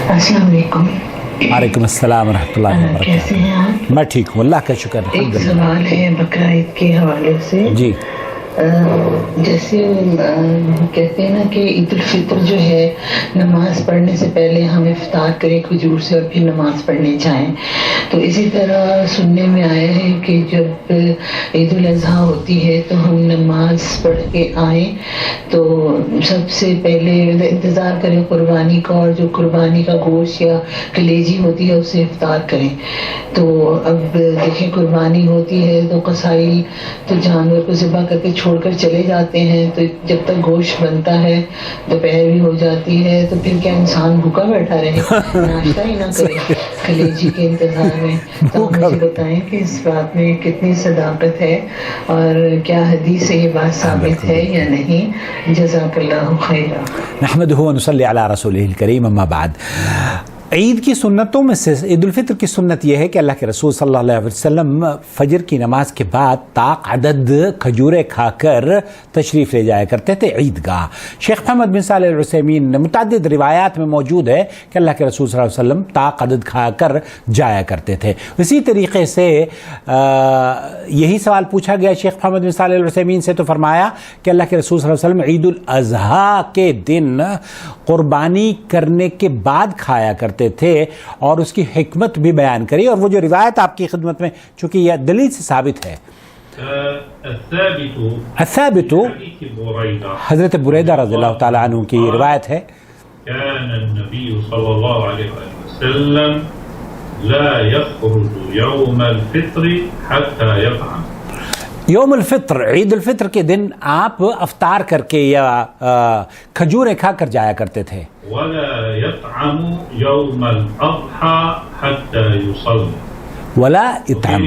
अस्सलाम वालेकुम। वालेकुम अस्सलाम वरहमतुल्लाहि वबरकातुहू। कैसे हैं आप? मैं ठीक हूँ, अल्लाह का शुक्र है। एक सवाल है बकरा ईद के हवाले से। जी जैसे कहते हैं ना कि ईद उल फितर जो है, नमाज पढ़ने से पहले हम इफ्तार करें खजूर से और फिर नमाज पढ़ने जाएं, तो इसी तरह सुनने में आया है कि जब ईद उल अज़हा होती है तो हम नमाज पढ़ के आए तो सबसे पहले इंतज़ार करें कुर्बानी का, और जो कुर्बानी का गोश्त या कलेजी होती है उससे इफ्तार करें। तो अब देखिए कुर्बानी होती है तो कसाई तो जानवर को ज़िबा करके छोड़कर चले जाते हैं, तो जब तक गोश्त बनता है दोपहर भी हो जाती है, तो फिर क्या इंसान भूखा बैठा रहे, नाश्ता ही ना करे कलेजी के इंतजार में? तो मुझे बताएं कि इस बात में कितनी सदाकत है और क्या हदीस से ये बात साबित है या नहीं। जज़ाकल्लाहु खैरा। नहमदुहु व नुसल्ली अला रसूलिहिल करीम, अम्मा बाद। ईद की सुन्नतों में से ईद उल फितर की सुन्नत यह है कि अल्लाह के रसूल सल्लल्लाहु अलैहि वसल्लम फजर की नमाज के बाद ताक अदद खजूरें खाकर तशरीफ़ ले जाया करते थे ईदगाह। शेख मोहम्मद बिन सालेह अल उसैमीन ने मुतअद्दिद रिवायात में मौजूद है कि अल्लाह के रसूल सल्लल्लाहु अलैहि वसल्लम ताक अदद खाकर जाया करते थे। इसी तरीके से यही सवाल पूछा गया शेख मोहम्मद बिन सालेह अल उसैमीन से, तो फरमाया कि अल्लाह के रसूल सल्लल्लाहु अलैहि वसल्लम ईद उल अज़हा के दिन कुर्बानी करने के बाद खाया करते थे और उसकी हिकमत भी बयान करी। और वो जो रिवायत आपकी खिदमत में, चूंकि यह दलील से साबित है, असाबितु हजरत बुरैदा रज़ियल्लाहु ताला अन्हु की रिवायत है, नबी सल्लल्लाहु अलैहि वसल्लम ला यख़रुजु यौमल फित्र हत्ता यफ़अम। यौमुल फित्र, ईद उल फित्र के दिन आप अफ्तार करके या खजूरें खाकर जाया करते थे। वला यतअमु यौमल अज़हा हत्ता युसल्ली। वला इतअमु,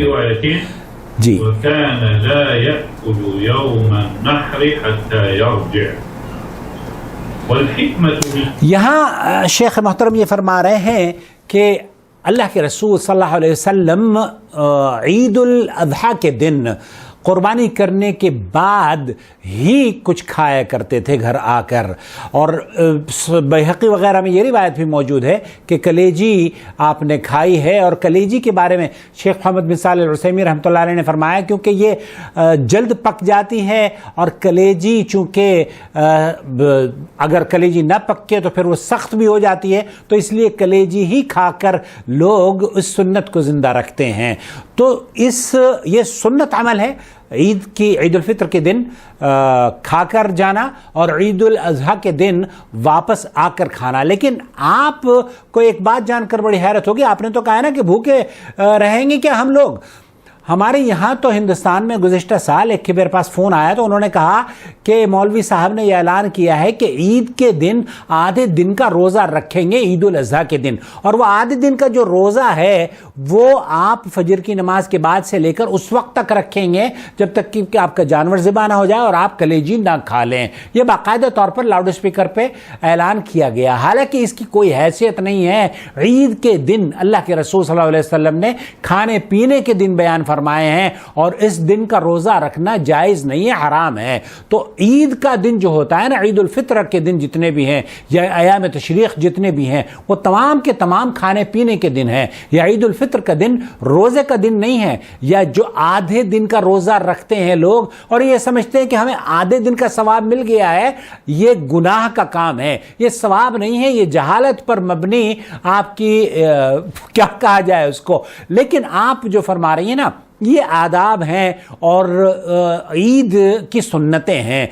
जी, वकान ला यअकुलु यौमन नहर हत्ता यरजिअ। वल्हिकमतु, यहाँ शेख मोहतरम ये फरमा रहे हैं कि अल्लाह के रसूल सल्लल्लाहु अलैहि वसल्लम ईद उल अज़हा के दिन कुर्बानी करने के बाद ही कुछ खाया करते थे घर आकर। और बैहक़ी वग़ैरह में ये रिवायत भी मौजूद है कि कलेजी आपने खाई है। और कलेजी के बारे में शेख मोहम्मद बिन सालेह अल उसैमीन रहमतुल्लाह अलैह ने फरमाया क्योंकि ये जल्द पक जाती है, और कलेजी चूँकि अगर कलेजी ना पके तो फिर वो सख्त भी हो जाती है, तो इसलिए कलेजी ही खाकर लोग उस सुन्नत को ज़िंदा रखते हैं। तो ये सुन्नत अमल है ईद उल फित्र के दिन खाकर जाना और ईद उल अज़हा के दिन वापस आकर खाना। लेकिन आप को एक बात जानकर बड़ी हैरत होगी, आपने तो कहा ना कि भूखे रहेंगे क्या हम लोग। हमारे यहाँ तो हिंदुस्तान में गुज़िश्ता साल एक के मेरे पास फ़ोन आया तो उन्होंने कहा कि मौलवी साहब ने यह ऐलान किया है कि ईद के दिन आधे दिन का रोज़ा रखेंगे ईद उल अज़हा के दिन, और वो आधे दिन का जो रोज़ा है वो आप फजर की नमाज के बाद से लेकर उस वक्त तक रखेंगे जब तक कि आपका जानवर ज़िबा ना हो जाए और आप कलेजी ना खा लें। ये बाकायदा तौर पर लाउड स्पीकर पर ऐलान किया गया। हालांकि इसकी कोई हैसियत नहीं है। ईद के दिन अल्लाह के रसूल सल्लल्लाहु अलैहि वसल्लम ने खाने पीने के दिन बयान फरमाए हैं, और इस दिन का रोज़ा रखना जायज़ नहीं है, हराम है। तो ईद का दिन जो होता है ना, ईद उल फित्र के दिन जितने भी हैं या अयाम तशरीक़ जितने भी हैं, वो तमाम के तमाम खाने पीने के दिन हैं। या ईद उल फित्र का दिन रोज़े का दिन नहीं है। या जो आधे दिन का रोज़ा रखते हैं लोग और ये समझते हैं कि हमें आधे दिन का सवाब मिल गया है, ये गुनाह का काम है, ये सवाब नहीं है, ये जहालत पर मबनी आपकी क्या कहा जाए उसको। लेकिन आप जो फरमा रही हैं ना, ये आदाब हैं और ईद की सुन्नतें हैं।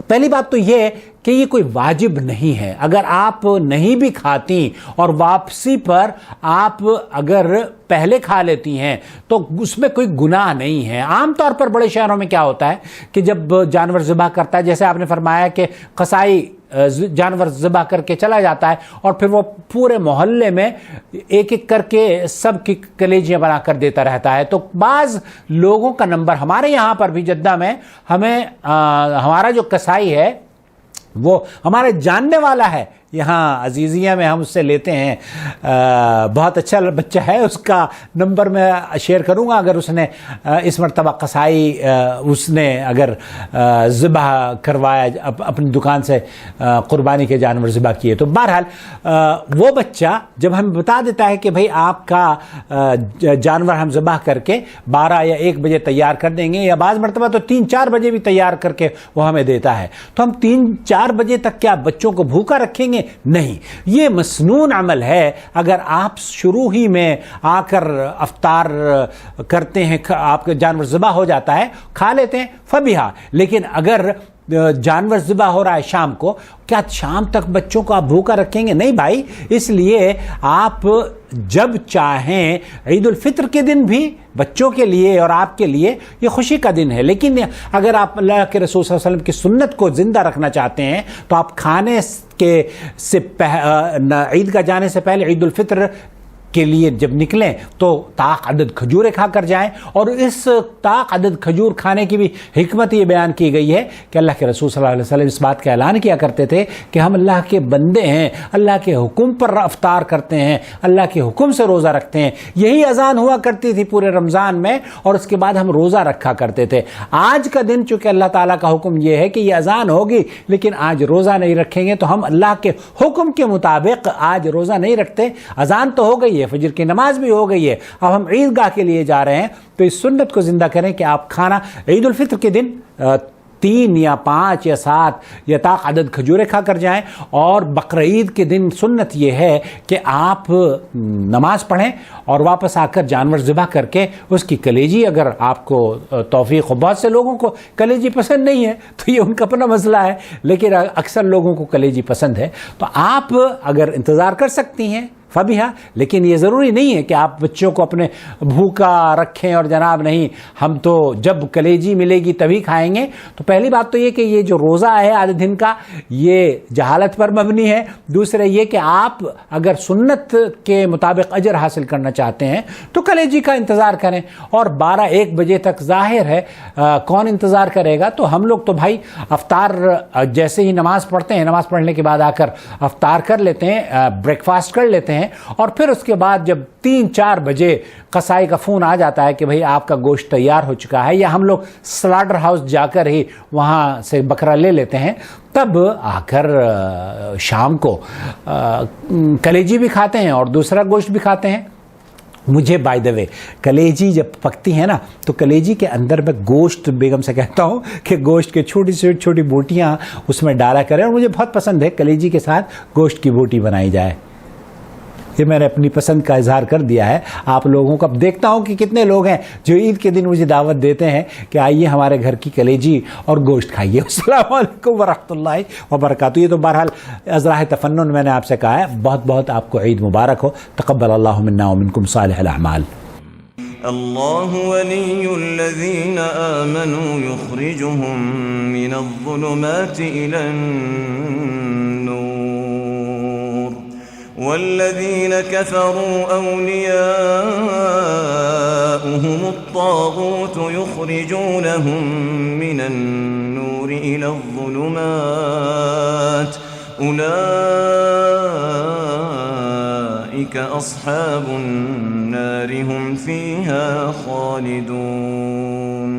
पहली बात तो ये कि ये कोई वाजिब नहीं है। अगर आप नहीं भी खाती और वापसी पर आप अगर पहले खा लेती हैं तो उसमें कोई गुनाह नहीं है। आम तौर पर बड़े शहरों में क्या होता है कि जब जानवर ज़िबा करता है, जैसे आपने फरमाया कि कसाई जानवर ज़िबा करके चला जाता है और फिर वो पूरे मोहल्ले में एक एक करके सब की कलेजियाँ बना कर देता रहता है, तो बाज़ लोगों का नंबर, हमारे यहाँ पर भी जद्दा में हमें हमारा जो कसाई है وہ ہمارے جاننے والا ہے. یہاں عزیزیہ میں ہم اس سے لیتے ہیں, بہت اچھا بچہ ہے, اس کا نمبر میں شیئر کروں گا اگر اس نے اس مرتبہ قصائی اس نے اگر ذبح کروایا اپنی دکان سے قربانی کے جانور ذبح کیے تو. بہرحال وہ بچہ جب ہمیں بتا دیتا ہے کہ بھئی آپ کا جانور ہم ذبح کر کے 12 یا 1 بجے تیار کر دیں گے, یا بعض مرتبہ تو 3-4 بجے بھی تیار کر کے وہ ہمیں دیتا ہے, تو ہم 3-4 بجے تک کیا بچوں کو بھوکا رکھیں گے؟ نہیں, یہ مسنون عمل ہے. اگر آپ شروع ہی میں آ کر افطار کرتے ہیں, آپ کا جانور ذبح ہو جاتا ہے, کھا لیتے ہیں فبیہا, لیکن اگر جانور ذبح ہو رہا ہے شام کو, کیا شام تک بچوں کو آپ بھوکا رکھیں گے؟ نہیں بھائی. اس لیے آپ جب چاہیں, عید الفطر کے دن بھی بچوں کے لیے اور آپ کے لیے یہ خوشی کا دن ہے, لیکن اگر آپ اللہ کے رسول صلی اللہ علیہ وسلم کی سنت کو زندہ رکھنا چاہتے ہیں تو آپ کھانے کے سے عید کا جانے سے پہلے عید الفطر کے لیے جب نکلیں تو طاق عدد کھجوریں کھا کر جائیں. اور اس طاق عدد کھجور کھانے کی بھی حکمت یہ بیان کی گئی ہے کہ اللہ کے رسول صلی اللہ علیہ وسلم اس بات کا اعلان کیا کرتے تھے کہ ہم اللہ کے بندے ہیں, اللہ کے حکم پر افطار کرتے ہیں, اللہ کے حکم سے روزہ رکھتے ہیں. یہی اذان ہوا کرتی تھی پورے رمضان میں, اور اس کے بعد ہم روزہ رکھا کرتے تھے. آج کا دن چونکہ اللہ تعالیٰ کا حکم یہ ہے کہ یہ اذان ہوگی لیکن آج روزہ نہیں رکھیں گے, تو ہم اللہ کے حکم کے مطابق آج روزہ نہیں رکھتے. اذان تو ہو گئی ہے, فجر کی نماز بھی ہو گئی ہے, اب ہم عیدگاہ کے لیے جا رہے ہیں, تو اس سنت کو زندہ کریں کہ آپ کھانا عید الفطر کے دن 3 یا 5 یا 7 یا طاق عدد کھجوریں کھا کر جائیں. اور بقرعید کے دن سنت یہ ہے کہ آپ نماز پڑھیں اور واپس آ کر جانور ذبح کر کے اس کی کلیجی, اگر آپ کو توفیق ہو, بہت سے لوگوں کو کلیجی پسند نہیں ہے تو یہ ان کا اپنا مسئلہ ہے, لیکن اکثر لوگوں کو کلیجی پسند ہے, تو آپ اگر انتظار کر سکتی ہیں فبیہا. لیکن یہ ضروری نہیں ہے کہ آپ بچوں کو اپنے بھوکا رکھیں اور جناب نہیں ہم تو جب کلیجی ملے گی تبھی کھائیں گے. تو پہلی بات تو یہ کہ یہ جو روزہ ہے آدھے دن کا, یہ جہالت پر مبنی ہے. دوسرے یہ کہ آپ اگر سنت کے مطابق اجر حاصل کرنا چاہتے ہیں تو کلیجی کا انتظار کریں. اور 12-1 بجے تک ظاہر ہے کون انتظار کرے گا, تو ہم لوگ تو بھائی افطار جیسے ہی نماز پڑھتے ہیں, نماز پڑھنے کے بعد آ کر افطار کر لیتے ہیں, بریک فاسٹ کر لیتے ہیں, اور پھر اس کے بعد جب 3-4 بجے قصائی کا فون آ جاتا ہے کہ بھئی آپ کا گوشت تیار ہو چکا ہے, یا ہم لوگ سلاٹر ہاؤس جا کر ہی وہاں سے بکرا لے لیتے ہیں, تب آ کر شام کو کلیجی بھی کھاتے ہیں اور دوسرا گوشت بھی کھاتے ہیں. مجھے بائی دا وے کلیجی جب پکتی ہے نا تو کلیجی کے اندر میں گوشت بیگم سے کہتا ہوں کہ گوشت کے چھوٹی سے چھوٹی بوٹیاں اس میں ڈالا کریں, اور مجھے بہت پسند ہے کلیجی کے ساتھ گوشت کی بوٹی بنائی جائے. یہ میں نے اپنی پسند کا اظہار کر دیا ہے آپ لوگوں کو. اب دیکھتا ہوں کہ کتنے لوگ ہیں جو عید کے دن مجھے دعوت دیتے ہیں کہ آئیے ہمارے گھر کی کلیجی اور گوشت کھائیے. السلام علیکم ورحمۃ اللہ وبرکاتہ. یہ تو بہرحال ازراہ تفنن میں نے آپ سے کہا ہے. بہت بہت آپ کو عید مبارک ہو. تقبل اللہ منا ومنکم صالح الاعمال. اللہ ولی الذین آمنوا یخرجهم من الظلمات إلى النور والذین كفروا أولیاؤهم الطاغوت یخرجونهم من النور إلى الظلمات أولئك أصحاب النار هم فيها خالدون.